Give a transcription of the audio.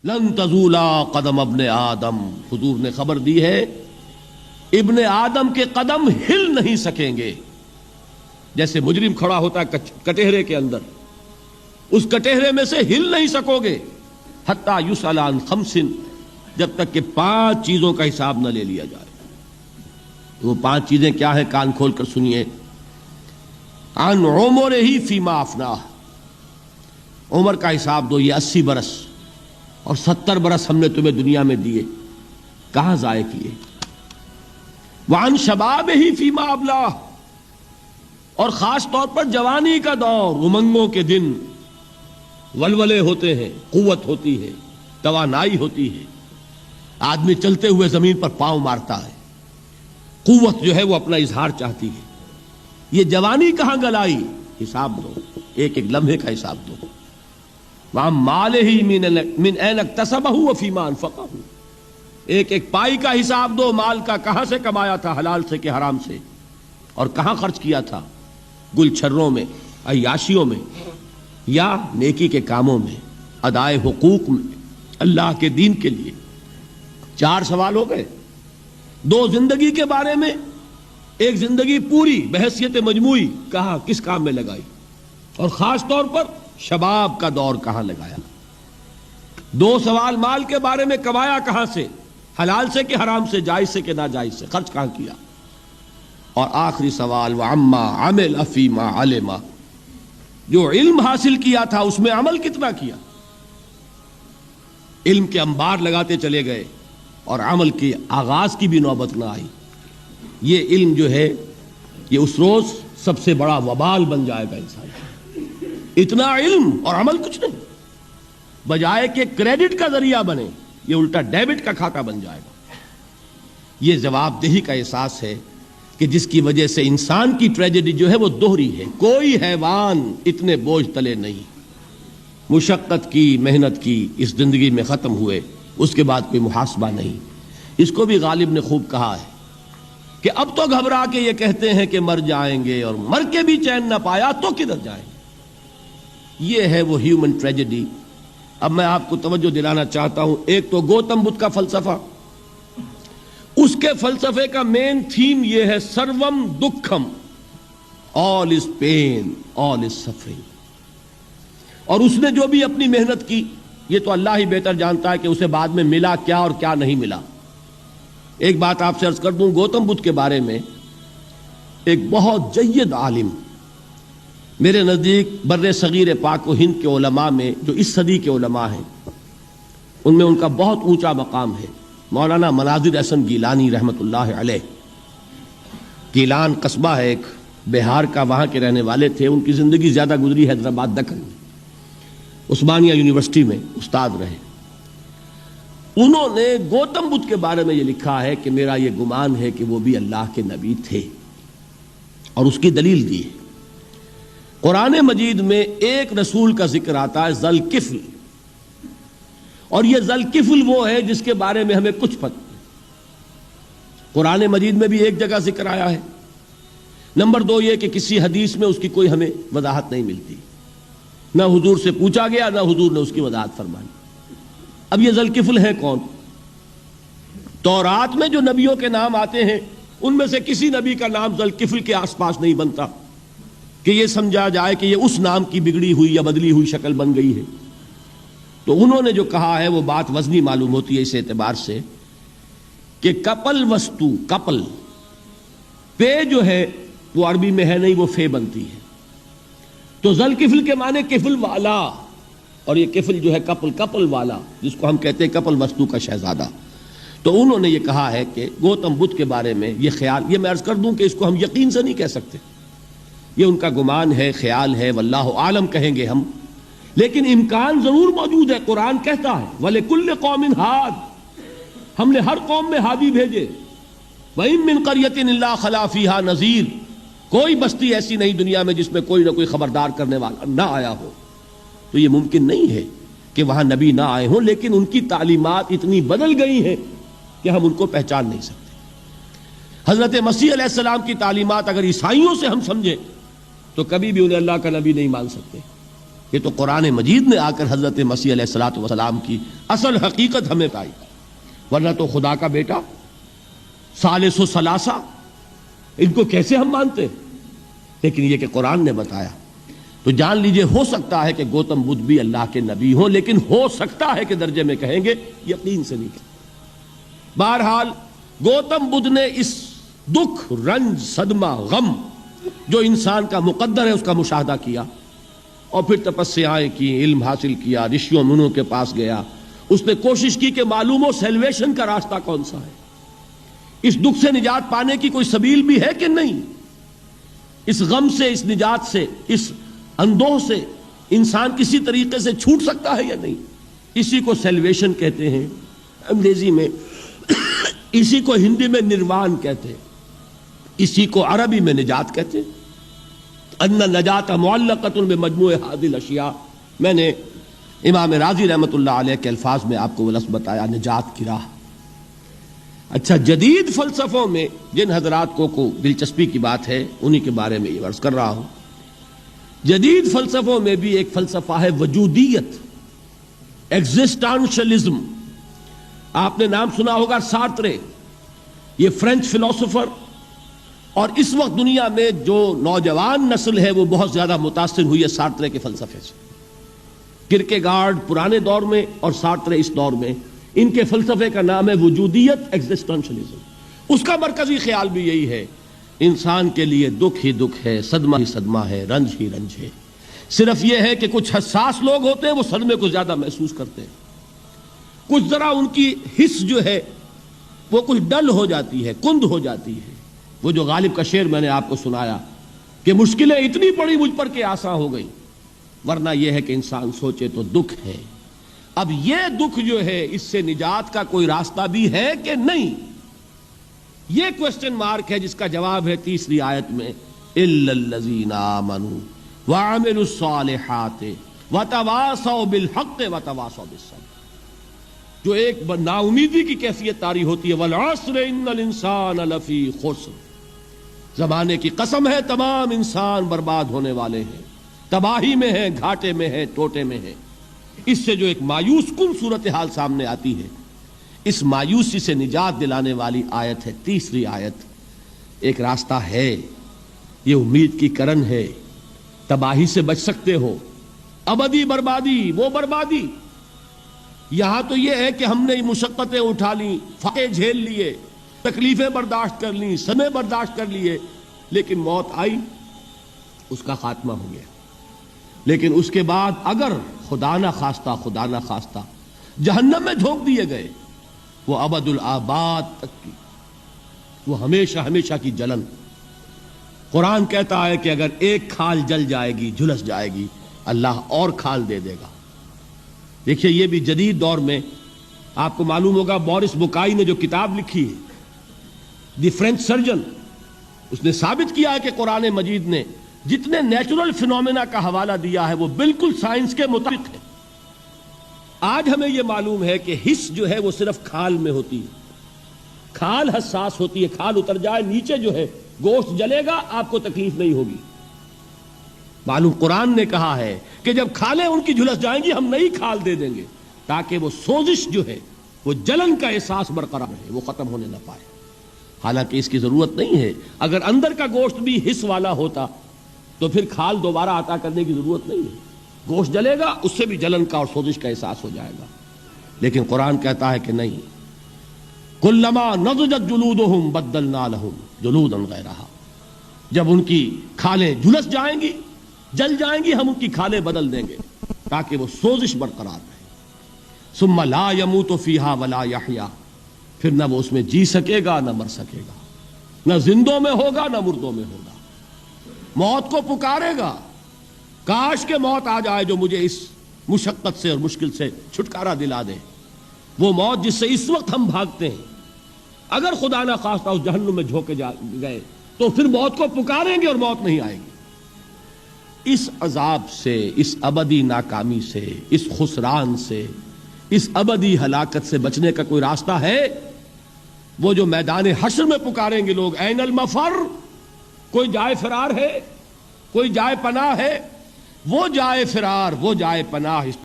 لن تزولا قدم ابن آدم، حضور نے خبر دی ہے ابن آدم کے قدم ہل نہیں سکیں گے. جیسے مجرم کھڑا ہوتا ہے کٹہرے کے اندر، اس کٹہرے میں سے ہل نہیں سکو گے حتی یسأل عن خمس، جب تک کہ 5 چیزوں کا حساب نہ لے لیا جائے. وہ 5 چیزیں کیا ہیں؟ کان کھول کر سنیے. عن عمرہ فیما افناہ، عمر کا حساب دو، یہ 80 برس اور 70 برس ہم نے تمہیں دنیا میں دیے، کہاں ضائع کیے. وعن شبابہ فیما ابلاہ، اور خاص طور پر جوانی کا دور، امنگوں کے دن، ولولے ہوتے ہیں، قوت ہوتی ہے، توانائی ہوتی ہے، آدمی چلتے ہوئے زمین پر پاؤں مارتا ہے، قوت جو ہے وہ اپنا اظہار چاہتی ہے. یہ جوانی کہاں گلائی؟ حساب دو، ایک ایک لمحے کا حساب دو. وہاں مالہ من این اکتسبہ وفیما انفقہ، ایک ایک پائی کا حساب دو، مال کا کہاں سے کمایا تھا، حلال سے کہ حرام سے، اور کہاں خرچ کیا تھا، گل چھروں میں، عیاشیوں میں، یا نیکی کے کاموں میں، ادائے حقوق میں، اللہ کے دین کے لیے. 4 سوال ہو گئے. 2 زندگی کے بارے میں، ایک زندگی پوری بحیثیت مجموعی کہاں کس کام میں لگائی، اور خاص طور پر شباب کا دور کہاں لگایا. 2 سوال مال کے بارے میں، کمایا کہاں سے، حلال سے کہ حرام سے، جائز سے کہ ناجائز سے، خرچ کہاں کیا. اور آخری سوال وعما عمل فیما علم، جو علم حاصل کیا تھا اس میں عمل کتنا کیا. علم کے انبار لگاتے چلے گئے اور عمل کے آغاز کی بھی نوبت نہ آئی. یہ علم جو ہے یہ اس روز سب سے بڑا وبال بن جائے گا انسان. اتنا علم اور عمل کچھ نہیں، بجائے کہ کریڈٹ کا ذریعہ بنے یہ الٹا ڈیبٹ کا کھاتا بن جائے گا. یہ جواب دہی کا احساس ہے کہ جس کی وجہ سے انسان کی ٹریجڈی جو ہے وہ دوہری ہے. کوئی حیوان اتنے بوجھ تلے نہیں، مشقت کی، محنت کی، اس زندگی میں ختم ہوئے، اس کے بعد کوئی محاسبہ نہیں. اس کو بھی غالب نے خوب کہا ہے کہ اب تو گھبرا کے یہ کہتے ہیں کہ مر جائیں گے، اور مر کے بھی چین نہ پایا تو کدھر جائیں گے. یہ ہے وہ ہیومن ٹریجڈی. اب میں آپ کو توجہ دلانا چاہتا ہوں. ایک تو گوتم بدھ کا فلسفہ، اس کے فلسفے کا مین تھیم یہ ہے سروم دکھم، آل از پین، آل از سفرنگ. اور اس نے جو بھی اپنی محنت کی یہ تو اللہ ہی بہتر جانتا ہے کہ اسے بعد میں ملا کیا اور کیا نہیں ملا. ایک بات آپ سے عرض کر دوں، گوتم بدھ کے بارے میں ایک بہت جید عالم، میرے نزدیک بر صغیر پاک و ہند کے علماء میں جو اس صدی کے علماء ہیں ان میں ان کا بہت اونچا مقام ہے، مولانا مناظر احسن گیلانی رحمۃ اللہ علیہ. گیلان قصبہ ہے ایک بہار کا، وہاں کے رہنے والے تھے. ان کی زندگی زیادہ گزری حیدرآباد دکن میں، عثمانیہ یونیورسٹی میں استاد رہے. انہوں نے گوتم بدھ کے بارے میں یہ لکھا ہے کہ میرا یہ گمان ہے کہ وہ بھی اللہ کے نبی تھے، اور اس کی دلیل دی ہے. قرآن مجید میں ایک رسول کا ذکر آتا ہے، ذوالکفل، اور یہ ذوالکفل وہ ہے جس کے بارے میں ہمیں کچھ پتہ نہیں. قرآن مجید میں بھی ایک جگہ ذکر آیا ہے. نمبر 2 یہ کہ کسی حدیث میں اس کی کوئی ہمیں وضاحت نہیں ملتی، نہ حضور سے پوچھا گیا نہ حضور نے اس کی وضاحت فرمائی. اب یہ ذوالکفل ہے کون؟ تورات میں جو نبیوں کے نام آتے ہیں ان میں سے کسی نبی کا نام ذوالکفل کے آس پاس نہیں بنتا کہ یہ سمجھا جائے کہ یہ اس نام کی بگڑی ہوئی یا بدلی ہوئی شکل بن گئی ہے. تو انہوں نے جو کہا ہے وہ بات وزنی معلوم ہوتی ہے اس اعتبار سے کہ کپل وستو، کپل، پے جو ہے وہ عربی میں ہے نہیں، وہ فے بنتی ہے. تو ذوالکفل کے معنی کفل والا، اور یہ کفل جو ہے کپل، کپل والا، جس کو ہم کہتے ہیں کپل وستو کا شہزادہ. تو انہوں نے یہ کہا ہے کہ گوتم بدھ کے بارے میں یہ خیال، یہ میں عرض کر دوں کہ اس کو ہم یقین سے نہیں کہہ سکتے، یہ ان کا گمان ہے، خیال ہے، واللہ عالم کہیں گے ہم، لیکن امکان ضرور موجود ہے. قرآن کہتا ہے وَلِكُلِّ قَوْمٍ ہَادٍ، ہم نے ہر قوم میں ہادی بھیجے. وَإِن مِّن قَرْيَةٍ إِلَّا خَلَا فِيهَا نَذِيرٌ، کوئی بستی ایسی نہیں دنیا میں جس میں کوئی نہ کوئی خبردار کرنے والا نہ آیا ہو. تو یہ ممکن نہیں ہے کہ وہاں نبی نہ آئے ہوں، لیکن ان کی تعلیمات اتنی بدل گئی ہیں کہ ہم ان کو پہچان نہیں سکتے. حضرت مسیح علیہ السلام کی تعلیمات اگر عیسائیوں سے ہم سمجھیں تو کبھی بھی انہیں اللہ کا نبی نہیں مان سکتے. یہ تو قرآن مجید نے آ کر حضرت مسیح علیہ الصلوۃ والسلام کی اصل حقیقت ہمیں بتائی، ورنہ تو خدا کا بیٹا ثالث و ثلاثہ ان کو کیسے ہم مانتے ہیں؟ لیکن یہ کہ قرآن نے بتایا تو جان لیجئے ہو سکتا ہے کہ گوتم بدھ بھی اللہ کے نبی ہوں، لیکن ہو سکتا ہے کہ درجے میں کہیں گے، یقین سے نہیں کہیں۔ بہرحال گوتم بدھ نے اس دکھ، رنج، صدمہ، غم جو انسان کا مقدر ہے اس کا مشاہدہ کیا، اور پھر تپسیائیں کی، علم حاصل کیا، رشیوں منوں کے پاس گیا، اس نے کوشش کی کہ معلوم ہو سیلویشن کا راستہ کون سا ہے، اس دکھ سے نجات پانے کی کوئی سبیل بھی ہے کہ نہیں، اس غم سے، اس نجات سے، اس اندوہ سے انسان کسی طریقے سے چھوٹ سکتا ہے یا نہیں۔ اسی کو سیلویشن کہتے ہیں انگریزی میں، اسی کو ہندی میں نروان کہتے ہیں، اسی کو عربی میں نجات کہتے ہیں۔ ان النجات معلقۃ بمجموع هذه الاشیاء، میں نے امام رازی رحمۃ اللہ علیہ کے الفاظ میں آپ کو وہ لفظ بتایا، نجات کی راہ۔ اچھا، جدید فلسفوں میں جن حضرات کو دلچسپی کی بات ہے انہی کے بارے میں یہ عرض کر رہا ہوں۔ جدید فلسفوں میں بھی ایک فلسفہ ہے وجودیت، ایگزسٹانشلزم۔ آپ نے نام سنا ہوگا سارترے، یہ فرینچ فلسفر، اور اس وقت دنیا میں جو نوجوان نسل ہے وہ بہت زیادہ متاثر ہوئی ہے سارترے کے فلسفے سے۔ کرکیگارڈ پرانے دور میں اور سارترے اس دور میں، ان کے فلسفے کا نام ہے وجودیت، ایگزسٹانشلزم۔ اس کا مرکزی خیال بھی یہی ہے، انسان کے لیے دکھ ہی دکھ ہے، صدمہ ہی صدمہ ہے، رنج ہی رنج ہے۔ صرف یہ ہے کہ کچھ حساس لوگ ہوتے ہیں وہ صدمے کو زیادہ محسوس کرتے ہیں، کچھ ذرا ان کی حس جو ہے وہ کچھ ڈل ہو جاتی ہے، کند ہو جاتی ہے۔ وہ جو غالب کا شعر میں نے آپ کو سنایا کہ مشکلیں اتنی پڑی مجھ پر کہ آساں ہو گئی، ورنہ یہ ہے کہ انسان سوچے تو دکھ ہے۔ اب یہ دکھ جو ہے اس سے نجات کا کوئی راستہ بھی ہے کہ نہیں، یہ کوسچن مارک ہے، جس کا جواب ہے تیسری آیت میں الا الذین آمنوا وعملوا الصالحات وتواصوا بالحق وتواصوا بالصبر۔ جو ایک نا امیدی کی کیفیت طاری ہوتی ہے، والعصر ان الانسان لفی خسر، زمانے کی قسم ہے تمام انسان برباد ہونے والے ہیں، تباہی میں ہیں، گھاٹے میں ہیں، ٹوٹے میں ہیں۔ اس سے جو ایک مایوس کن صورتحال سامنے آتی ہے، اس مایوسی سے نجات دلانے والی آیت ہے تیسری آیت۔ ایک راستہ ہے، یہ امید کی کرن ہے، تباہی سے بچ سکتے ہو، ابدی بربادی وہ بربادی۔ یہاں تو یہ ہے کہ ہم نے مشقتیں اٹھا لیں، فقے جھیل لیے، تکلیفیں برداشت کر لیں، صدمے برداشت کر لیے، لیکن موت آئی، اس کا خاتمہ ہو گیا۔ لیکن اس کے بعد اگر خدا نہ خواستہ جہنم میں جھونک دیے گئے، وہ ابد الآباد تک کی، وہ ہمیشہ ہمیشہ کی جلن۔ قرآن کہتا ہے کہ اگر ایک کھال جل جائے گی، جھلس جائے گی، اللہ اور کھال دے دے گا۔ دیکھیے، یہ بھی جدید دور میں آپ کو معلوم ہوگا، بورس بکائی نے جو کتاب لکھی ہے دی فرینچ سرجن، اس نے ثابت کیا ہے کہ قرآن مجید نے جتنے نیچرل فینومینا کا حوالہ دیا ہے وہ بالکل سائنس کے مطابق ہے۔ آج ہمیں یہ معلوم ہے کہ حس جو ہے وہ صرف کھال میں ہوتی ہے، کھال حساس ہوتی ہے، کھال اتر جائے نیچے جو ہے گوشت جلے گا، آپ کو تکلیف نہیں ہوگی۔ معلوم قرآن نے کہا ہے کہ جب کھالیں ان کی جھلس جائیں گی، ہم نئی کھال دے دیں گے تاکہ وہ سوزش جو ہے، وہ جلن کا احساس برقرار رہے، وہ ختم ہونے نہ پائے۔ حالانکہ اس کی ضرورت نہیں ہے، اگر اندر کا گوشت بھی حس والا ہوتا تو پھر کھال دوبارہ عطا کرنے کی ضرورت نہیں ہے، گوشت جلے گا، اس سے بھی جلن کا اور سوزش کا احساس ہو جائے گا۔ لیکن قرآن کہتا ہے کہ نہیں، کلما نضجت جلودہم بدلنا لہم جلودا غیرہا، جب ان کی کھالیں جھلس جائیں گی، جل جائیں گی، ہم ان کی کھالیں بدل دیں گے تاکہ وہ سوزش برقرار رہے۔ ثم لا يموت فیہا ولا یحیا، پھر نہ وہ اس میں جی سکے گا نہ مر سکے گا، نہ زندوں میں ہوگا نہ مردوں میں ہوگا۔ موت کو پکارے گا، کاش کہ موت آ جائے جو مجھے اس مشقت سے اور مشکل سے چھٹکارا دلا دے۔ وہ موت جس سے اس وقت ہم بھاگتے ہیں، اگر خدا نہ خواستہ اس جہنم میں جھونکے گئے تو پھر موت کو پکاریں گے اور موت نہیں آئے گی۔ اس عذاب سے، اس ابدی ناکامی سے، اس خسران سے، اس ابدی ہلاکت سے بچنے کا کوئی راستہ ہے؟ وہ جو میدان حشر میں پکاریں گے لوگ، این المفر، کوئی جائے فرار ہے، کوئی جائے پناہ ہے؟ وہ جائے فرار وہ جائے پناہ.